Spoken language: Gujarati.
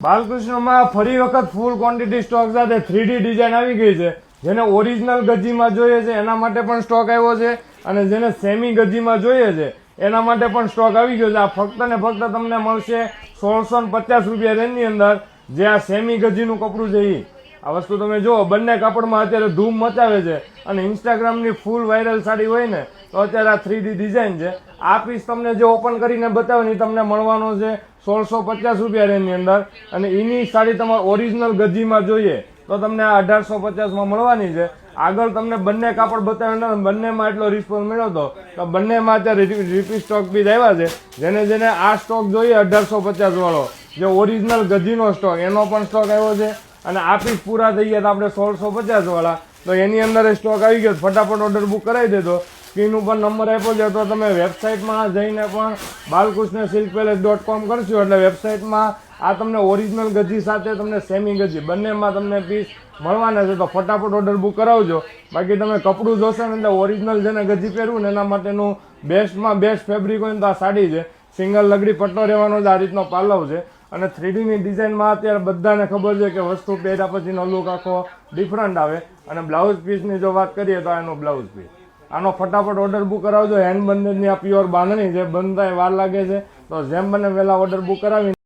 બાલકૃષ્ણમાં ફરી વખત ફૂલ ક્વોન્ટિટી સ્ટોક સાથે 3D ડિઝાઇન આવી ગઈ છે. જેને ઓરિજિનલ ગજીમાં જોઈએ છે એના માટે પણ સ્ટોક આવ્યો છે અને જેને સેમી ગજીમાં જોઈએ છે એના માટે પણ સ્ટોક આવી ગયો છે. આ ફક્ત ને ફક્ત તમને મળશે 1650 રૂપિયા રેન્જની અંદર. જે આ સેમી ગજીનું કપડું છે એ આ વસ્તુ તમે જુઓ, બંને કાપડમાં અત્યારે ધૂમ મચાવે છે અને ઇન્સ્ટાગ્રામની ફૂલ વાયરલ સાડી હોય ને તો અત્યારે આ 3D ડિઝાઇન છે. આ પીસ તમને જે ઓપન કરીને બતાવે ને તમને મળવાનો છે 1650 રૂપિયા રેન્જની અંદર. અને એની સાડી તમારે ઓરિજિનલ ગજીમાં જોઈએ તો તમને આ 1850માં મળવાની છે. આગળ તમને બંને કાપડ બતાવ્યા બંનેમાં એટલો રિસ્પોન્સ મળ્યો હતો તો બંનેમાં અત્યારે રિપીટ સ્ટોક બી આવ્યા છે. જેને આ સ્ટોક જોઈએ 1850 વાળો જે ઓરિજિનલ ગજીનો સ્ટોક એનો પણ સ્ટોક આવ્યો છે. અને આ પીસ પૂરા થઈ ગયા તો આપણે 1650 વાળા તો એની અંદર સ્ટોક આવી ગયો. ફટાફટ ઓર્ડર બુક કરાવી દેજો. સ્ક્રીન ઉપર નંબર આપ્યો છે તો તમે વેબસાઇટમાં જઈને પણ balkrishnasilkpalace.com કરશો એટલે વેબસાઇટમાં આ તમને ઓરિજિનલ ગજી સાથે તમને સેમી ગજી બંનેમાં તમને પીસ મળવાના છે. તો ફટાફટ ઓર્ડર બુક કરાવજો. બાકી તમે કપડું જોશો ને એટલે ઓરિજિનલ જેને ગજી પહેરવું ને એના માટેનું બેસ્ટમાં બેસ્ટ ફેબ્રિક હોય ને તો આ સાડી છે. સિંગલ લગડી પટ્ટો રહેવાનો જ આ રીતનો પાલવ છે. અને 3Dની ડિઝાઇનમાં અત્યારે બધાને ખબર છે કે વસ્તુ પહેર્યા પછીનો લુક આખો ડિફરન્ટ આવે. અને બ્લાઉઝ પીસની જો વાત કરીએ તો આનો બ્લાઉઝ પીસ આનો ફટાફટ ઓર્ડર બુક કરાવજો. હેન્ડ બંધની આ પ્યોર બાંધણી છે, બંધાય વાર લાગે છે તો જેમ બને વહેલા ઓર્ડર બુક કરાવી